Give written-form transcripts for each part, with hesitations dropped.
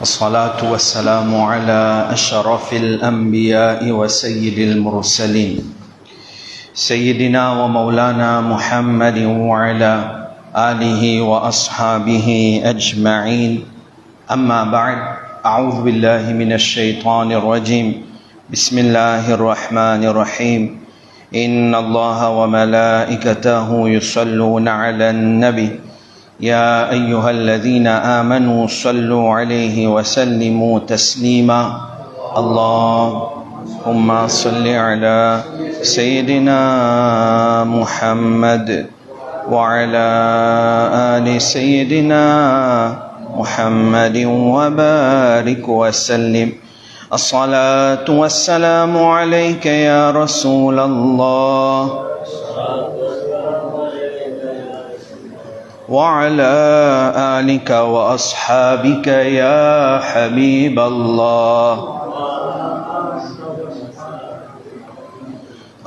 والصلاة والسلام على أشرف الأنبياء وسيد المرسلين سيدنا ومولانا محمد وعلى آله وأصحابه أجمعين أما بعد أعوذ بالله من الشيطان الرجيم بسم الله الرحمن الرحيم إن الله وملائكته يصلون على النبي يا أيها الذين آمنوا صلوا عليه وسلموا تسليما اللهم صل على سيدنا محمد وعلى آل سيدنا محمد وبارك وسلم الصلاة والسلام عليك يا رسول الله وعلى آلك وأصحابك يا حبيب الله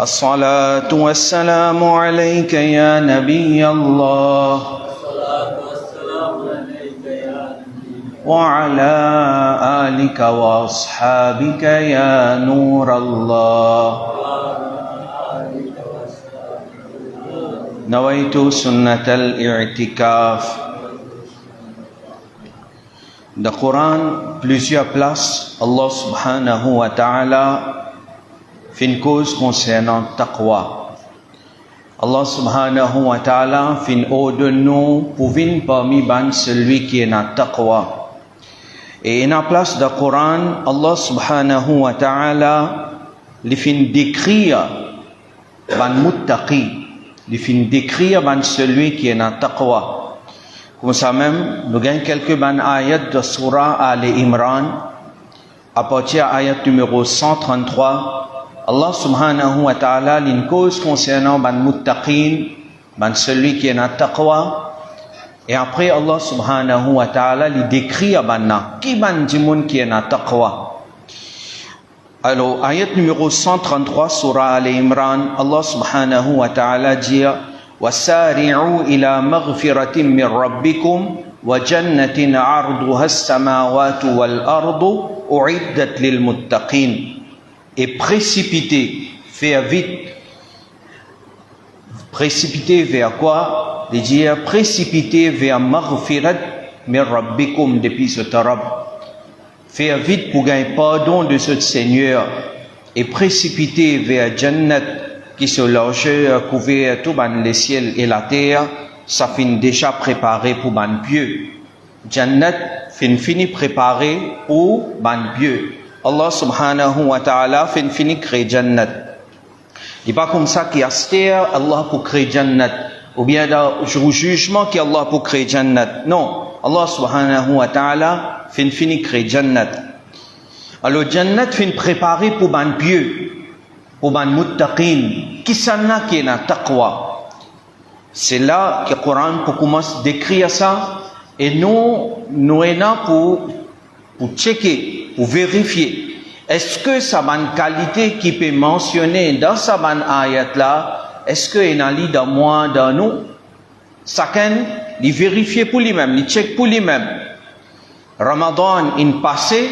الصلاة والسلام عليك يا نبي الله وعلى آلك وأصحابك يا نور الله نويت سنة الاعتكاف. Dans le Coran, plusieurs places, Allah subhanahu wa ta'ala fait une cause concernant taqwa. Allah subhanahu wa ta'ala fait une ode de nous pour venir parmi ban celui qui est dans taqwa. Et dans la place du Coran, Allah subhanahu wa ta'ala lui fait décrire ban muttaqi. Il finit décrire celui qui est dans taqwa. Comme ça même, nous avons quelques ayats de surah Al-Imran. À partir de l'ayat numéro 133, Allah subhanahu wa ta'ala une cause concernant muttaqin, celui qui est dans taqwa. Et après, Allah subhanahu wa ta'ala il décrit qui qui est dans taqwa. Alors, ayat numéro 133, surah Al-Imran, Allah subhanahu wa ta'ala dit وَسَارِعُوا إِلَى مَغْفِرَةٍ مِّن رَبِّكُمْ وَجَنَّةٍ عَرْضُهَا السَّمَاوَاتُ وَالْأَرْضُ أُعِدَّتْ لِلْمُتَّقِينَ. Et précipitez, faire vite. Précipiter vers quoi? De dire précipiter vers maghfirat min rabbikum depuis ce tarab. Faire vite pour gagner pardon de ce Seigneur et précipiter vers Jannat qui se loge couvert tout les ciels et la terre, ça finit déjà préparé pour ban pieux. Jannat fini préparé pour ban pieux. Allah subhanahu wa ta'ala fini créer Jannat. Il n'est pas comme ça qu'il y a terre, Allah pour créer Jannat. Ou bien dans le jugement qui Allah pour créer Jannat. Non. Allah subhanahu wa ta'ala fini créer Jannat. Alors Jannat fin préparé pour ban pieux, pour ban muttaqin, qui s'en qui est dans taqwa. C'est là que le Coran commence à décrire ça et nous sommes là pour checker, pour vérifier. Est-ce que ça ban qualité qui peut mentionner dans sa ban ayat là, est-ce que il y a dans moi, dans nous? Chacun, il vérifie pour lui-même, il check pour lui-même. Ramadan, in passé,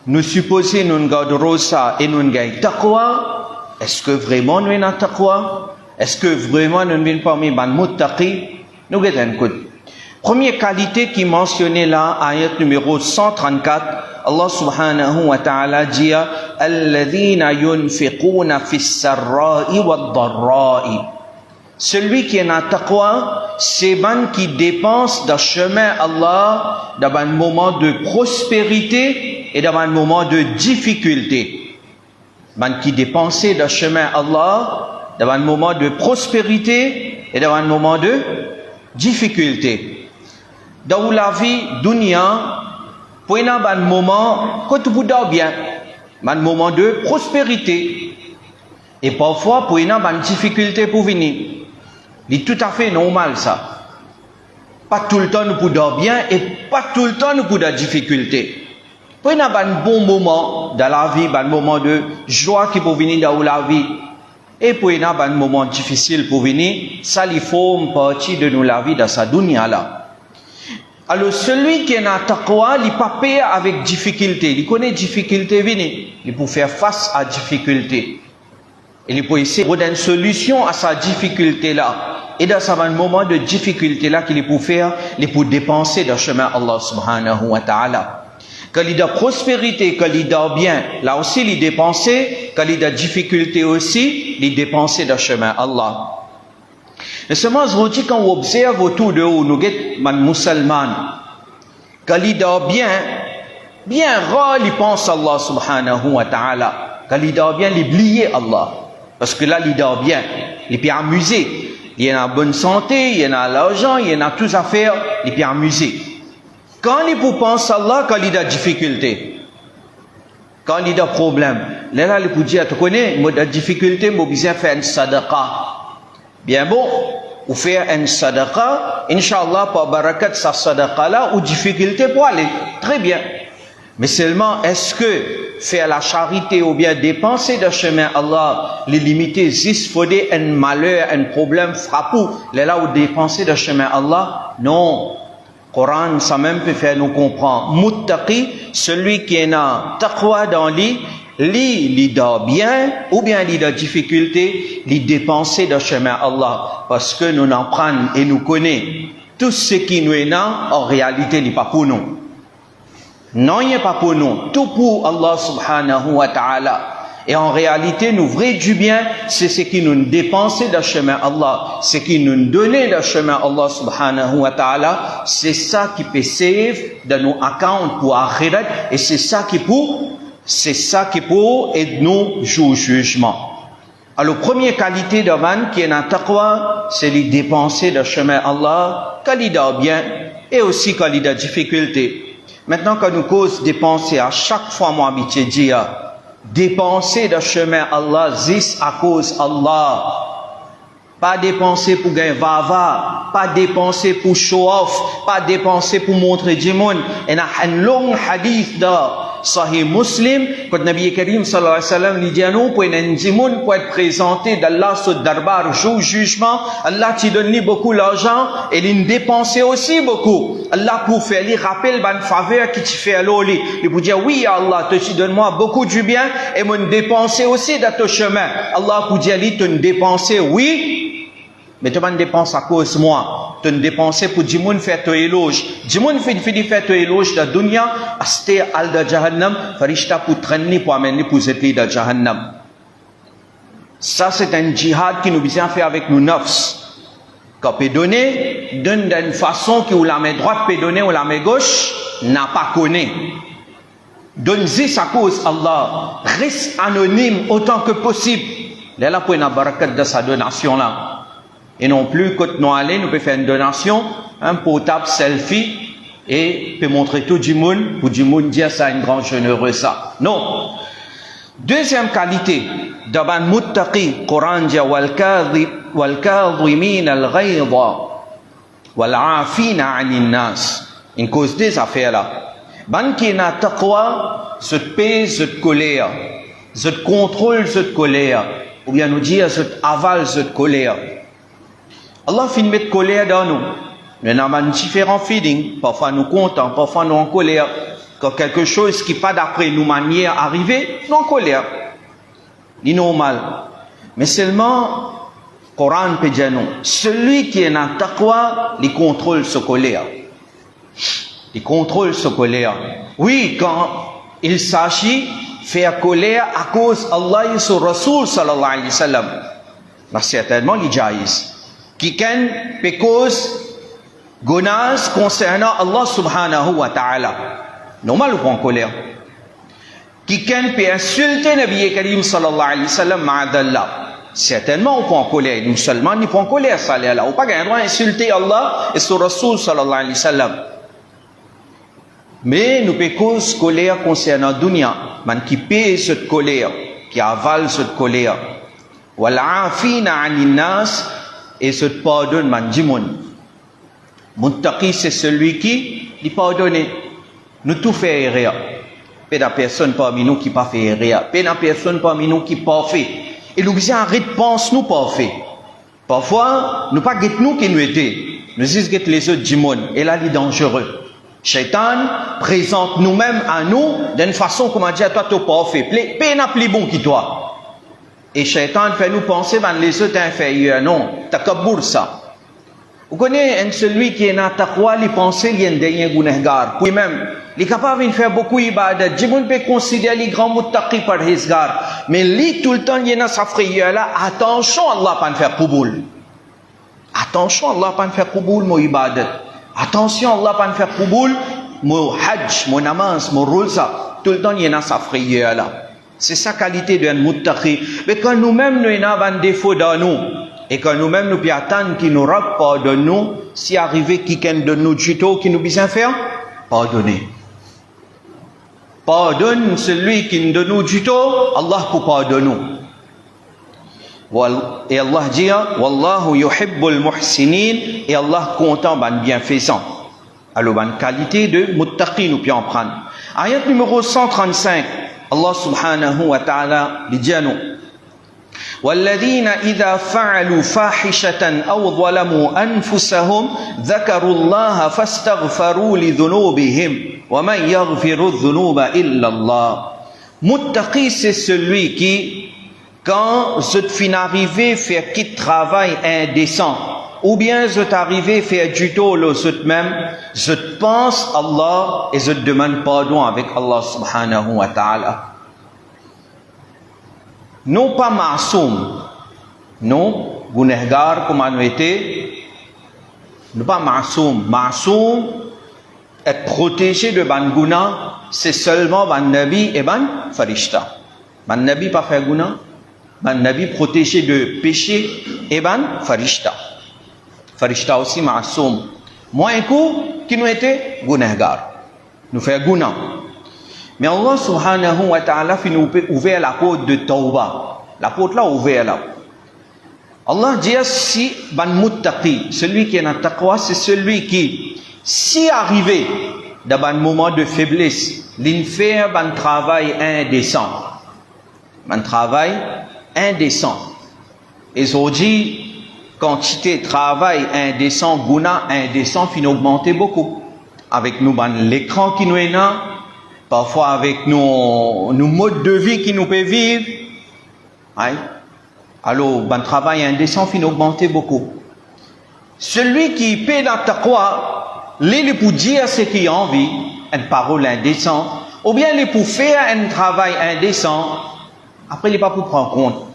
nous supposons nous garderons ça et nous gagnons taqwa. Est-ce que vraiment nous avons taqwa? Est-ce que vraiment nous venons parmi ban muttaqi? Nous regardons un coup. Première qualité qui est mentionnée là, ayat numéro 134, Allah subhanahu wa ta'ala dit alladhina yunfiquna fis sarra'i wad dharra'i. Celui qui est dans taqwa, c'est ban qui dépense dans le chemin Allah dans un moment de prospérité et dans un moment de difficulté. Ban qui dépense dans le chemin Allah dans un moment de prospérité et dans un moment de difficulté. Dans la vie dunya, pour un moment, quand tu dors bien, un moment de prospérité. Et parfois, pour une difficulté pour venir. C'est tout à fait normal ça. Pas tout le temps nous pouvons dormir bien et pas tout le temps nous pouvons avoir des difficultés. Pour un bon moment dans la vie, un moment de joie qui peut venir dans la vie. Et pour un moment difficile pour venir, ça il forme partie de nous la vie dans sa dunya là. Alors celui qui est dans taqwa, il pas payer avec difficulté. Il connaît difficulté venir. Il peut faire face à difficulté. Il peut essayer de donner une solution à sa difficulté là. Et dans ce moment de difficulté là qu'il peut faire, il peut dépenser dans le chemin Allah subhanahu wa ta'ala. Quand il a prospérité, quand il a bien, là aussi il dépenser. Quand il a difficulté aussi, il dépenser dans le chemin Allah. Et seulement, je vous dis, quand on observe autour de vous, nous sommes musulmans, quand il est bien rare, il pense à Allah subhanahu wa ta'ala. Quand il est bien, il oublie Allah. Parce que là, il est bien, il peut amuser. Il est en bonne santé, il est en l'argent, il est en toutes affaires, il peut amuser. Quand il peut penser à Allah, quand il a difficulté, quand il a problème, là, il peut dire, tu connais, moi, la difficulté, moi, besoin de faire une sadaqa. Bien bon, ou faire une sadaqa, Inch'Allah, par barakat sa sadaqa là, ou difficulté pour aller. Très bien. Mais seulement, est-ce que faire la charité ou bien dépenser de chemin Allah, les limiter, si il faut un malheur, un problème frappant, là où dépenser de chemin Allah? Non. Coran, ça même peut faire nous comprendre. Muttaqi, celui qui est dans taqwa dans lui, il dort bien, ou bien il a difficulté, il dépenser dans le chemin Allah. Parce que nous en prenons et nous connaissons tout ce qui nous est là, en réalité, il n'est pas pour nous. Non, il n'est pas pour nous. Tout pour Allah subhanahu wa ta'ala. Et en réalité, nous vrai du bien, c'est ce qui nous dépensait dans le chemin Allah. Ce qui nous donnait dans le chemin Allah subhanahu wa ta'ala, c'est ça qui peut save dans nos accounts pour akhirat, et c'est ça qui pour aider nous jour jugement. Alors, première qualité de man qui est dans taqwa, c'est les dépenser dans le chemin Allah, quand il dort bien, et aussi quand il a difficulté. Maintenant, quand nous cause dépenser, à chaque fois, moi, habitué dire, dépenser dans le chemin Allah, zis à cause Allah. Pas dépenser pour gagner vava, pas dépenser pour show off, pas dépenser pour montrer du monde. Il y a un long hadith de Sahih Muslim, quand Nabi Karim sallallahu alayhi wa sallam lui dit à nous, pour être présenté d'Allah sur le darbar, jour jugement, Allah te donne beaucoup d'argent, et il dépense aussi beaucoup. Allah pour faire lui rappel ban faveur qui te fait à l'oli. Il pour dire, oui Allah, tu donnes-moi beaucoup du bien, et moi dépenser aussi dans ton chemin. Allah pour dire, tu dépenser, oui, mais tu vas dépenser à cause de moi. Tu dépenses pour du monde faire ton éloge. Du monde fait faire ton éloge dans la dunya, acheter al da jahannam, farishta pour traîner pour amener pour jeter dans jahannam. Ça, c'est un djihad qui nous vient faire avec nos nafs. Quand peut donner, donne d'une façon que la main droite peut donner ou la main gauche n'a pas connu. Donne-y à cause Allah. Reste anonyme autant que possible. Là, pour une barakat de sa donation là. Et non plus, quand nous allons, nous pouvons faire une donation, un portable selfie, et peut montrer tout du monde, pour du monde dire ça une grande généreux ça. Non. Deuxième qualité, d'abord muttaqi, Coran dit, wal kadhimin al ghayda, wal afina anin nas. Une cause des affaires là. Ban qui n'a taqwa, se paix, se colère, se contrôle, se colère, ou bien nous dire, se avale, se colère. Allah finit mettre colère dans nous. Nous avons différents feelings. Parfois nous contents, parfois nous en colère. Quand quelque chose qui pas d'après nous manière arriver, nous en colère. C'est normal. Mais seulement, Coran peut dire non. Celui qui est dans taqwa, il contrôle ce colère. Il contrôle ce colère. Oui, quand il s'agit de faire colère à cause d'Allah et son Rasoul sallallahu alayhi wa sallam, certainement il jaïs. Quelqu'un peut cause gonas concernant Allah subhanahu wa ta'ala. Normal ou pas en colère. Quelqu'un peut insulter Nabi Karim sallallahu alayhi wa sallam ma'adallah. Certainement ou pas en colère. Nous seulement ni pas en colère ça là. Ou pas gagner droit insulter Allah et son Rasoul sallallahu alayhi wa sallam. Mais nous peut cause colère concernant dunya. Man qui paie cette colère, qui avale cette colère. Wal afina anin nas. Et se pardonne man jimoun. Muttaqi c'est celui qui dit pardonner. Nous tout fait rien. Pas de personne parmi nous qui pas fait rien. Pas de personne parmi nous qui pas fait. Et nous besoin arrêter pense nous pas fait. Parfois nous pas guette nous qui nous était. nous disons que les autres djimoun, et là, il est dangereux. Shaitan présente nous-mêmes à nous d'une façon comme on dit à toi, tu n'as pas fait. Paix n'a plus bon que toi. Et Shaitan fait nous penser que les autres inférieurs. Non, tu as ça. Vous connaissez celui qui est dans taqwa, il pense qu'il y a un dernier gunahgar. Puis même, il est capable de faire beaucoup d'ibadat. Djimoun peut considérer les grands muttaqi par hisgar. Mais lui, tout le temps, il y a dans sa frayeur là. Attention, Allah pas faire kuboul. Attention, Allah pas faire kuboul, mon ibadat. Attention, Allah pas faire kuboul, mon hajj, mon namaz, mon rosa. Tout le temps, il y a dans sa frayeur là. C'est sa qualité d'un muttaqi. Mais quand nous-mêmes, nous avons un défaut dans nous, et quand nous-mêmes, nous pouvons attendre qu'il nous pardonne nous, si arrivé quelqu'un de nous tuto qui nous besoin faire, pardonner. Pardonne celui qui nous donne du tout, Allah pour pardonner nous. Et Allah dit, Wallahu yuhibbul muhsinin, et Allah content ban bienfaisant. Alors, ban qualité de muttaqi, nous pouvons prendre. Ayat numéro 135, Allah subhanahu wa ta'ala dit à nous, والذين إذا فعلوا فاحشة أو ظلموا أنفسهم ذكروا الله فاستغفروا لذنوبهم ومن يغفر الذنوب إلا الله. Muttaqi, c'est celui qui, quand je fin arrivé faire qui travail indécent, ou bien je t'arrivé faire du tout le même, je pense Allah et je demande pardon avec Allah subhanahu wa ta'ala. Non pas masoum, non, gunehgar comme on était, non pas masoum. Masoum, être protégé de ban guna, c'est seulement ban nabi et ban farishta. Ban nabi pas faire guna, ban nabi protégé de péché et ban farishta. Farishta aussi masoum. Moi un coup, qui nous était gunehgar, nous fait guna. Mais Allah subhanahu wa ta'ala fait nous ouvrir la porte de Tawbah. La porte là ouverte là. Allah dit si ban muttaqi, celui qui est dans taqwa, c'est celui qui, si arrivé dans un moment de faiblesse, l'infère ban travail indécent. Ban travail indécent. Et aujourd'hui, quantité de travail indécent, guna indécent, fin augmenter beaucoup. Avec nous, ban l'écran qui nous est là, parfois avec nos modes de vie qui nous peut vivre. Hein? Alors, ben travail indécent fin augmenter beaucoup. Celui qui paie la taqwa, il pour dire ce qu'il a envie, une parole indécente, ou bien il pour faire un travail indécent, après il n'est pas pour prendre compte.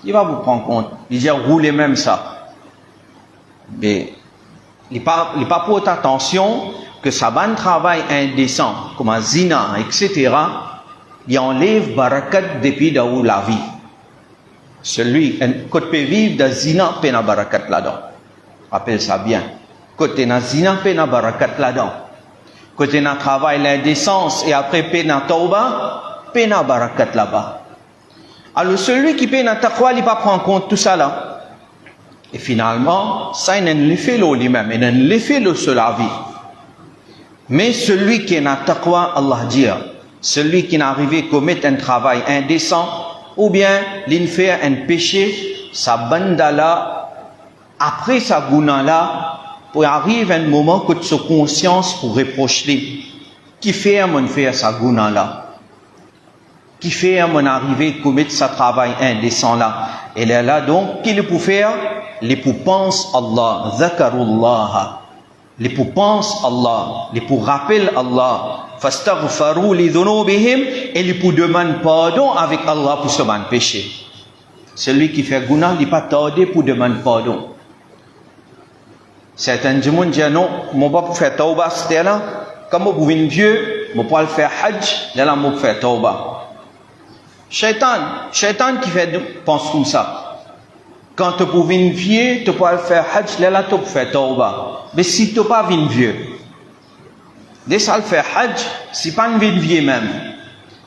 Il va vous prendre compte. Il dit roulez même ça. Mais il n'est pas pour attention que ça va un travail indécent, comme un zina, etc., il enlève barakat depuis dans la vie. Celui qui peut vivre dans zina, peut na barakat là-dedans. Rappelle ça bien. Côté na zina, peut na barakat là-dedans. Côté na travail l'indécence et après peut na tauba, peut na barakat là-bas. Alors celui qui peut na taqwa, il ne va pas prendre compte tout ça là. Et finalement, ça il ne le fait lui-même, il ne le fait sur la vie. Mais celui qui est dans taqwa, Allah dit, celui qui n'est arrivé à commettre un travail indécent, ou bien il fait un péché, sa banda là, après sa gouna là, pour arriver un moment que sa conscience pour reprocher, qui fait mon faire sa gouna là, qui fait mon arriver à commettre sa travail indécent là, et là donc, qu'il est pour faire, les pour penser Allah, zakarullah. Les pour penser Allah, les pour rappeler Allah, fastaghfaru li dhunubihim, et les pour demander pardon avec Allah pour ce péché. Celui qui fait guna, il n'est pas tardé pour demander pardon. Certains gens disent non, je ne peux pas faire tauba, c'était là. Comme vous venez vieux, je ne peux pas faire hajj, là, je peux faire tauba. Shaitan qui fait pense comme ça. Quand tu peux venir vieux, tu peux faire hajj, là, tu peux faire tauba. Mais si tu n'es pas vieux, dès que tu fais hajj, si pas un vieux même,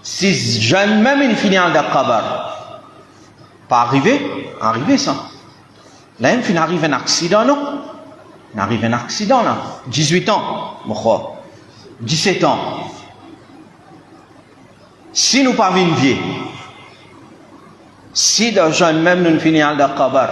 si jeune même, il finit en dakabar. Pas arrivé ça. Là, il arrive un accident, non? Il arrive un accident, là. 18 ans, 17 ans. Si nous pas vieux, si de jeune même, nous finissons en dakabar.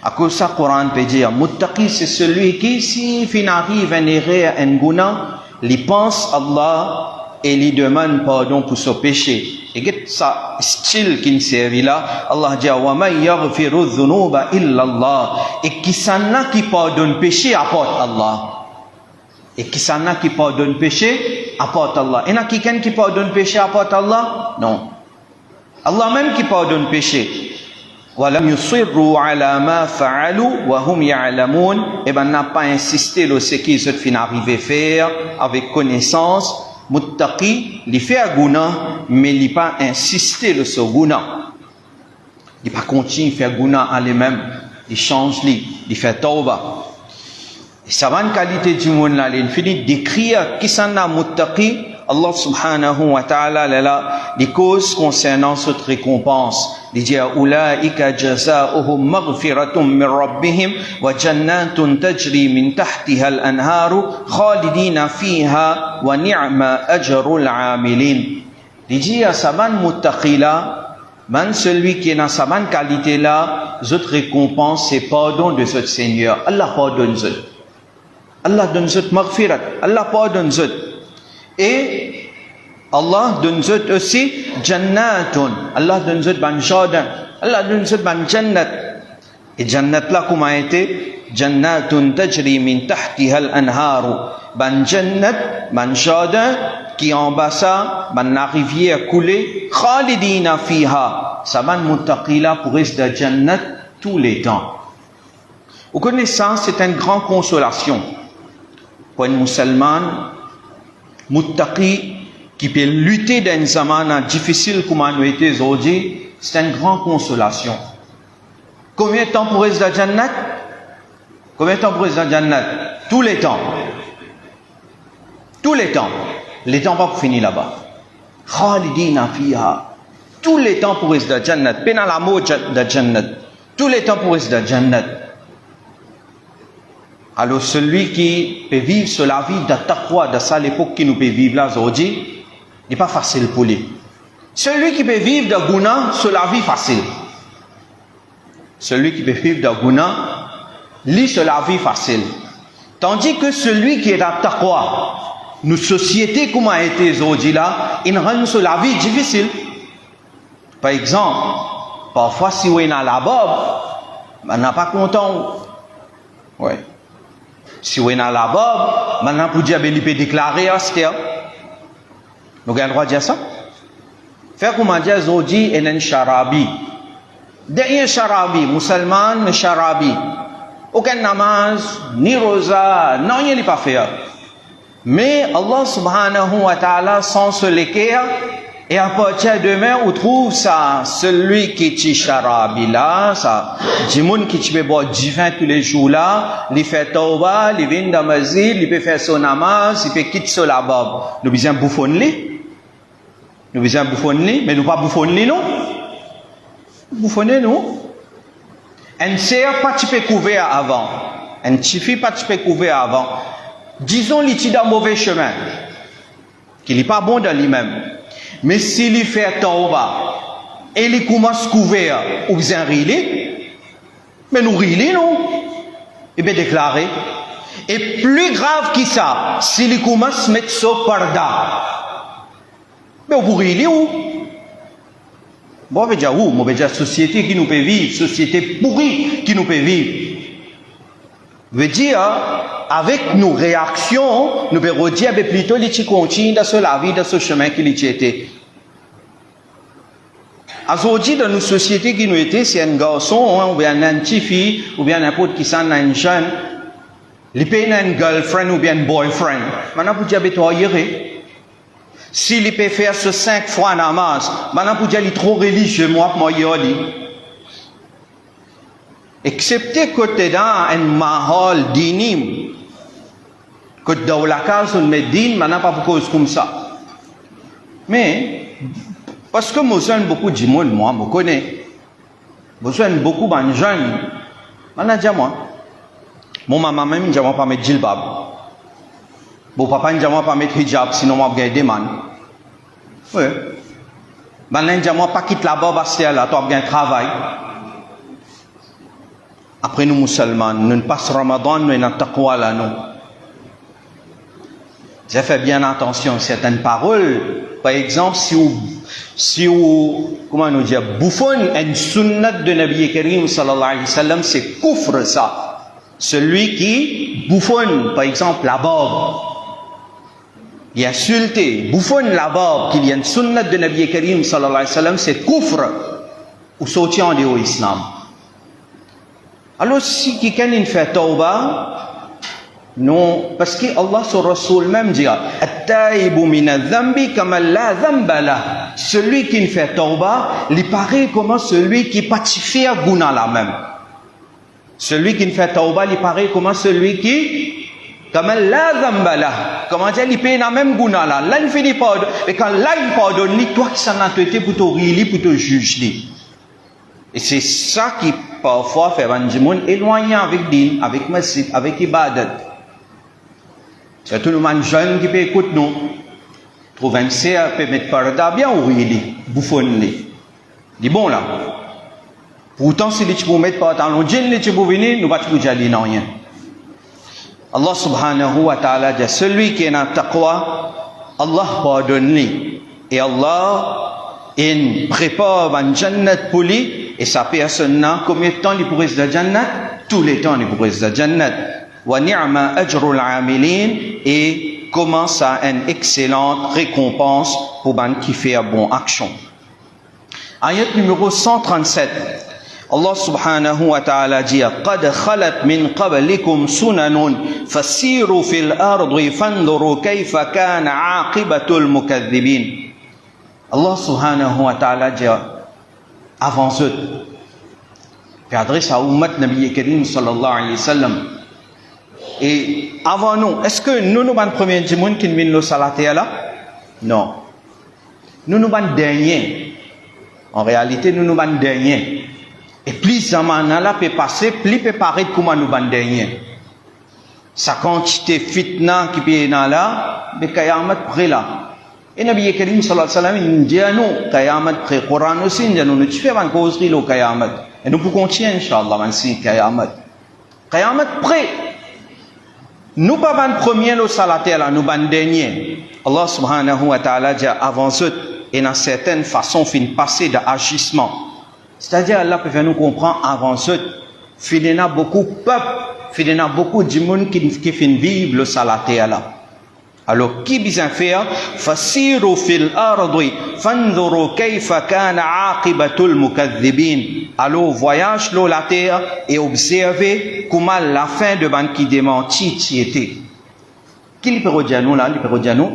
À cause ça, le Coran peut dire, Muttaqi, c'est celui qui, s'il arrive un erreur, un guna, il pense à Allah et il demande pardon pour son péché. Et ça, style qui nous servi là, Allah dit, wa ma yaghfiru dhunuba illa Allah. Et qui s'en a qui pardonne péché, apporte Allah. Et qui s'en a qui pardonne péché, apporte Allah. Et il y a quelqu'un qui pardonne péché, apporte Allah? Non. Allah même qui pardonne péché. وَلَمْ يُصِرُّوا عَلَى مَا فَعَلُوا وَهُمْ يَعْلَمُونَ. Et ben n'a pas insisté sur ce qu'ils ont arrivé à faire avec connaissance. Muttaqi, il fait un guna, mais il n'a pas insisté sur ce guna. Il n'a pas continué à faire guna à lui-même. Il change, il fait tauba. Et ça va une qualité du monde là, il finit d'écrire qui s'en a muttaqi. Allah subhanahu wa ta'ala là, les causes concernant cette récompense. Il dit Ulaika jazaohum maghfiratum min rabbihim wa jannatun tajri min tahtiha al-anharu khalidina fiha wa ni'ma ajrul 'amilin. Il dit à saban muttaqi là, man celui qui est dans sa bonne qualité là, cette récompense c'est pardon de ce Seigneur. Allah pardonne ce. Allah donne ce maghfirat. Allah pardonne ce. Et Allah donne aussi jannatun. Allah donne ban jardin. Allah donne ban jannat. Et jannat là comment a été? Jannatun tajri min tahtiha al-anharu. Ban jannat, ban jardin qui en bas ça, ban la rivière coulée. Khalidina fiha. Ça ban muttaqila pour rester de jannat tous les temps. Vous connaissez ça, c'est une grande consolation pour un musulman. Muttaqi qui peut lutter dans un zaman difficile comme on a été aujourd'hui, c'est une grande consolation. Combien de temps pour rester dans Jannat? Combien de temps pour rester dans Jannat? Tous les temps. Tous les temps. Les temps pas pour finir là-bas. Khalidina fiha. Tous les temps pour rester dans Jannat. Pena la mot de Jannat. Tous les temps pour rester dans Jannat. Alors celui qui peut vivre sur la vie de taqwa, de ça l'époque qui nous peut vivre là aujourd'hui, n'est pas facile pour lui. Celui qui peut vivre de guna sur la vie facile. Celui qui peut vivre de guna, lui sur la vie facile. Tandis que celui qui est dans taqwa, nos sociétés comme a été aujourd'hui là, il rend sur la vie difficile. Par exemple, parfois si on est dans la bobe, on n'est pas content. Ouais. Si on est dans la bobe, maintenant pour dire qu'il peut déclarer à ce qu'il y a. Nous avons le droit de dire ça? Faire comment dire aujourd'hui, il y a un charabi. Derrière charabi, musulman, mais charabi. Aucun namaz, ni rosa, non, il n'est pas fait. Mais Allah subhanahu wa ta'ala, sans se l'équerre, et à partir de demain, on trouve ça, celui qui est charabi là, ça, du monde qui peut boire du vin tous les jours là, il fait tauba, il vient dans la masjid, il peut faire son namaz, il peut quitter sur la barbe. Nous besoin bouffonner. Nous besoin bouffonner, mais nous pas bouffonner non. Bouffonner non. Un serre pas tu peux couvrir avant. Un chifi pas tu peux couvrir avant. Disons qu'il est dans mauvais chemin. Qu'il n'est pas bon dans lui-même. Mais s'il fait tauba et il commence à couvrir, ou bien riler, mais nous riler non, et bien déclarer. Et plus grave que ça, s'il commence à mettre ça parda, mais vous riler où? Bon, on va dire où? On va dire société qui nous peut vivre, société pourrie qui nous peut vivre. Veut dire, avec nos réactions, nous pouvons dire plutôt qu'il continue dans la vie, dans ce chemin qu'il était. Aujourd'hui, dans nos sociétés qui nous étaient, c'est un garçon, ou bien une petite fille, ou bien n'importe qui s'en a une jeune, il peut avoir une girlfriend ou bien un boyfriend. Maintenant, pour dire, toi, s'il peut faire ce 5 fois namaz, maintenant, pour dire, il est trop religieux, moi, pour moi, excepté que tu es dans un mahal dinim, que dans la case on met din, maintenant pas pour cause comme ça. Mais, parce que moi, j'aime beaucoup de monde, moi, je connais. J'aime beaucoup de jeunes. Maintenant, dis-moi, mon maman même, dis-moi pas mettre djilbab. Mon papa, dis-moi pas mettre hijab, sinon moi, je vais demander. Oui. Maintenant, dis-moi pas quitter la barbe à là, tu as un travail. après nous musulmans, nous passons Ramadan, nous avons taqwa là, nous. J'ai fait bien attention à certaines paroles. Par exemple, si vous comment nous dire, bouffonnez une sunnat de Nabi Karim sallallahu alayhi wa sallam, c'est kufr ça. Celui qui bouffonne, par exemple, la barbe, il insulte, bouffonne la barbe, qu'il y a une sunnat de Nabi Karim sallallahu alayhi wa sallam, c'est kufr, ou sortir en dehors islam. Alors, si quelqu'un fait tawbah, non, parce que Allah sur Rasoul même dit At-taibu min adh-dhanbi kama la dhanba lah. Celui qui ne fait tawbah, il paraît comme celui qui pas fait guna la même. Celui qui ne fait tawbah, il paraît comme celui qui kama la dhanba lah. Comment dire, il paye la même guna là. Là il finit pas, et quand là il pardonne, toi qui s'en as traité pour te rire, pour te juger. Et c'est ça qui parfois fait un monde éloigné avec din, avec masjid, avec ibadat. C'est tout le monde jeune qui peut écouter nous. Trouve un CR, peut mettre parada bien ou il bouffonne. Dit bon là. Pourtant, si tu peux mettre pantalon jean, tu peux venir, nous ne pouvons pas dire rien. Allah subhanahu wa ta'ala dit celui qui est dans taqwa, Allah pardonne-lui. Et Allah prépare un jannat pour lui. Et sa personne-là, combien de temps il pourrait se jannat? Tous les temps il pourrait se jannat. Wa ni'ma ajrul amilin, et commence à une excellente récompense pour ban qui fait une bonne action. Ayat numéro 137. Allah subhanahu wa ta'ala dit qad khalat min qablikum sunanun fasiru fil ardi fanduru kayfa kana aqibatul mukaththibin. Allah subhanahu wa ta'ala dit avant eux, puis adresse à Ummat Nabi Karim sallallahu alayhi wa sallam. Et avant nous, est-ce que nous sommes les premiers du monde qui nous viennent salater là? Non. Nous sommes les derniers. En réalité, nous sommes les derniers. Et plus zaman là peut passer, plus peut paraître comme nous sommes les derniers. Sa quantité fitna qui peut là, mais Kayamat près là. Et Nabi Karim sallallahu alayhi wa sallam, il dit à nous, Kayamat près, Coran aussi, il dit à nous, tu fais une causerie le Kayamat. Et nous pouvons continuer, Inch'Allah, ainsi, Kayamat. Kayamat près. Nous pas ban premier le salater là, nous ban dernier. Allah subhanahu wa ta'ala dit avant eux, et dans certaines façons fin passer d'agissement. C'est-à-dire Allah peut faire nous comprendre avant eux, il y a beaucoup de peuple, il y a beaucoup de monde qui fin vivre le salater là. Alors qui besoin faire? Fasiru fil ardi fanzuru kayfa kana aqibatul mukaththibin. Alors voyage sur la terre et observez comment la fin de ban qui démentit y était. Qui peut dire nous là? Il peut dire nous.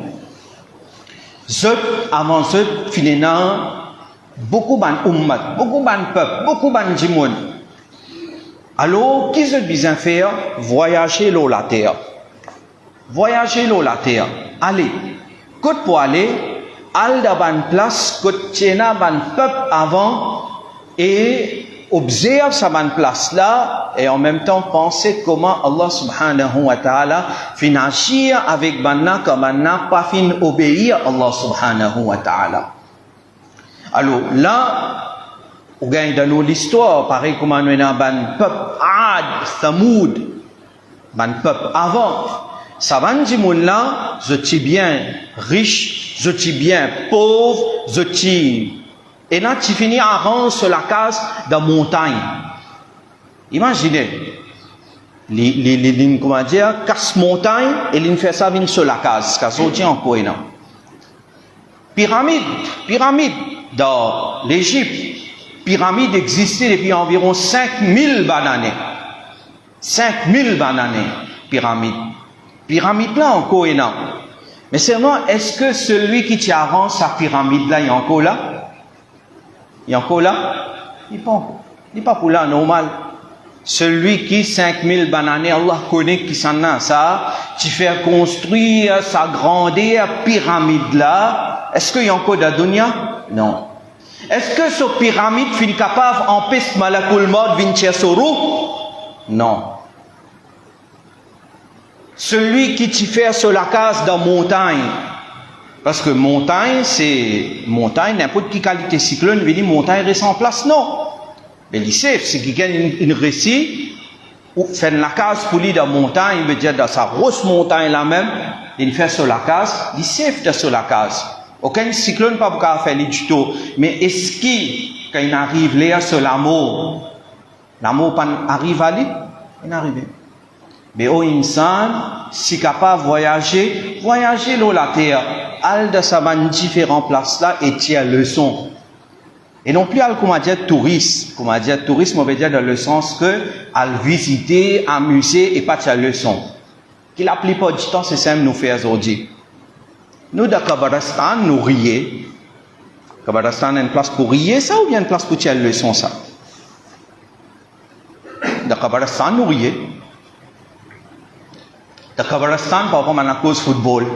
Avant ce finina beaucoup ban ummat, beaucoup ban peuple, beaucoup ban jimoun. Alors qui se besoin faire? Voyager sur la terre. Voyager sur la terre. Allez. Côte pour aller, al da ban place, côte tiena ban peuple avant, et observe sa ban place là, et en même temps penser comment Allah subhanahu wa ta'ala fin agir avec banna comme banna pas fin obéir Allah subhanahu wa ta'ala. Alors là, on gagne dans nous l'histoire, pareil comme on a ban peuple Ad, Thamoud, ban peuple avant. Ça va dire là, je suis bien riche, je suis bien pauvre, je suis. Et là, tu finis à rentrer sur la case de montagne. Imaginez, comment dire, casse montagne et il fait ça venir sur la case, car ça tient encore là. Pyramide dans l'Égypte. Pyramide existait depuis environ 5000 années. 5000 années, pyramide. Pyramide là encore énorme. Mais seulement, est-ce que celui qui tient sa pyramide là, il est encore là? Il est encore là? Il n'est pas pour là, normal. Celui qui, 5000 années, Allah connaît qui s'en a, ça, tu fais construire sa grandeur pyramide là, est-ce qu'il y a encore de la dunya? Non. Est-ce que ce pyramide finit capable d'empêcher Malakul Maut de venir sur roue? Non. Celui qui t'y fait sur la case de montagne, parce que montagne, c'est montagne, n'importe quelle qualité cyclone, veut dire montagne reste en place, non. Mais il sait, c'est qu'il y a une récit, ou faire la case pour lui dans la montagne, il veut dire dans sa grosse montagne là même, il fait sur la case, il safe de sur la case. Aucun cyclone pas pour faire du tout. Mais est-ce qu'il, quand il arrive là sur l'amour pas arrive à lui? Il n'arrive. Mais au insan, si capable de voyager dans la terre, al de sa différentes places là et tire leçon. Et non plus al comme dire touriste. Comme dire tourisme, on veut dire dans le sens que al visiter, amuser et pas tirer leçon. Qui la plupart du temps c'est ça nous fait aujourd'hui. Nous dans Kabaristan nous rions. Kabaristan a une place pour rire ça ou bien une place pour tirer leçon ça? Dans Kabaristan nous rions. Dans Kabaristan par exemple à cause football.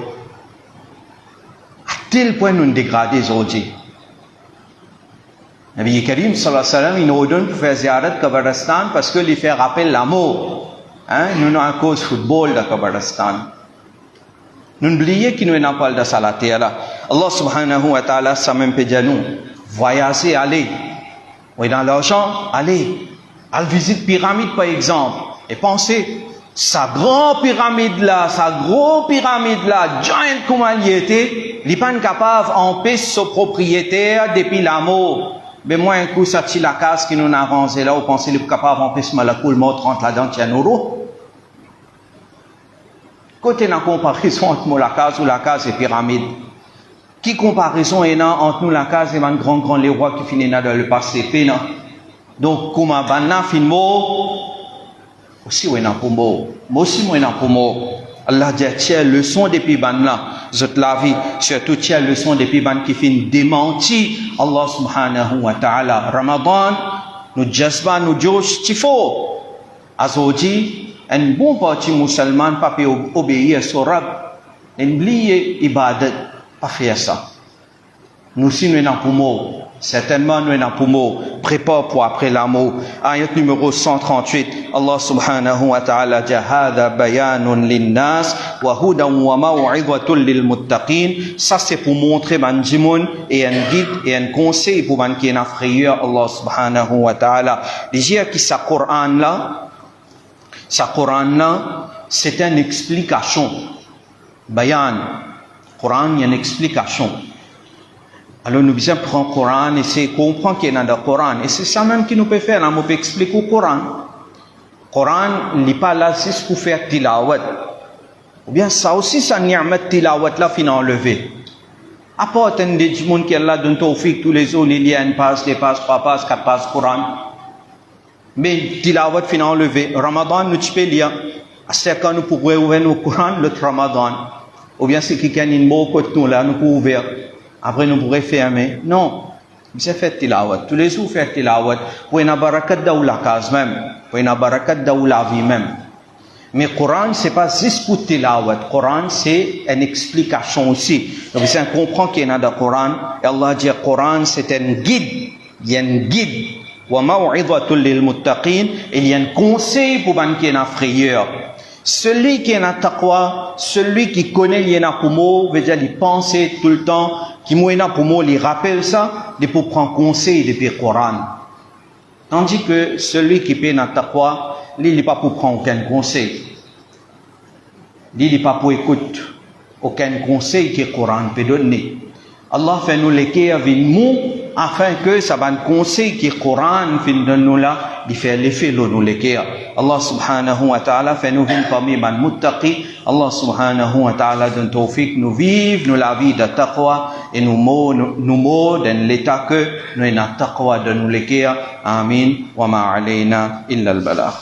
À tel point nous dégradons aujourd'hui. Nabi Karim sallallahu alayhi wa sallam, il nous donne pour faire ziyarat Kabaristan parce que lui fait rappel l'amour. Nous avons à cause football de Kabaristan. Nous n'oublions qu'il nous n'avons pas de ça la terre là. Allah subhanahu wa ta'ala, ça même peut dire nous, voyager, allez. Oui, dans l'argent, allez. Allez visiter pyramide par exemple. Et pensez, sa grande pyramide là, giant comme elle y était, il n'est pas capable d'empêcher son propriétaire depuis l'amour. Mais moi, un coup, ça tire la case qui nous a avancé là, vous pensez qu'il est capable d'empêcher la coule mort 30 là-dedans, tiens, euro. Côté la comparaison entre la case ou la case et pyramide. Qui comparaison est là entre nous la case et un grand les rois qui finit dans le passé, non? Donc, comme un banna finmo, aussi, oui, pour moi. Moi aussi, moi, pour moi. Allah dit, tiens, leçon depuis banna. Zot la vie, surtout tiens, leçon depuis ban qui finit démenti. Allah subhanahu wa ta'ala. Ramadan, nous jasba, nous josh, tifo. Azodi, un bon parti musulman, pas peut obéir à son rab. N'oubliez ibadat, pas faire ça. Nous, si nous n'avons pour moi. Certainement, nous n'avons pour moi. Prépare pour après l'amour. Ayat numéro 138. Allah subhanahu wa ta'ala dit hada bayanun linnas wa hudan wa maw'idhatun lil muttaqin. Ça c'est pour montrer banjimoun et un guide et un conseil pour ban qui est frayeur Allah subhanahu wa ta'ala. Déjà qui sa Coran là, c'est une explication. Bayan. Coran, il y a une explication. Alors nous devons prendre le Coran et essayer de comprendre qu'il y a dans le Coran. Et c'est ça même qui nous peut faire. On peut expliquer le Coran. Le Coran n'est pas là juste pour faire tilawat. Ou bien ça aussi, ça ni'mat tilawat là, fin enlevé. À part des gens qui sont là, dans Tawfiq, tous les jours, il y a une page, deux pages, trois pages, quatre pages Coran. Mais tilawat fin enlevé. Ramadan, nous tu peux lire. C'est quand nous pourrions ouvrir le Coran, le Ramadan. Ou bien c'est quelqu'un qui a une mot côté nous là, nous pouvons ouvrir. Après, nous pourrions fermer. Non. C'est fait tilawat. Tous les jours, faire tilawat. Pour une barakat dans la case même. Pour une barakat dans la vie même. Mais le Coran, c'est pas juste pour tilawat. Le Coran, c'est une explication aussi. Donc, c'est un comprend qu'il y a dans le Coran. Et Allah dit, le Coran, c'est un guide. Il y a un guide. Wa maw'idhatun lil muttaqin. Il y a un conseil pour ban qui est en frayeur. Celui qui est en taqwa, celui qui connaît l'yenapumo, veut dire, il pense tout le temps, qui mouena pour moi, il rappelle ça, il peut prendre conseil depuis le Coran. Tandis que celui qui est en taqwa, il n'est pas pour prendre aucun conseil. Il n'est pas pour écouter aucun conseil que le Coran peut donner. Allah fait nous l'équer avec nous, afin que ça va un conseil que le Coran fait nous là, il fait l'effet de nous l'équer. Allah subhanahu wa ta'ala fait nous vivre parmi les muttaqi. Allah subhanahu wa ta'ala donne tawfiq nous vivre nous la vie de taqwa et nous mots dans l'état que nous avons taqwa de nous l'équer. Amin. Wa ma alayna illa al-balagh.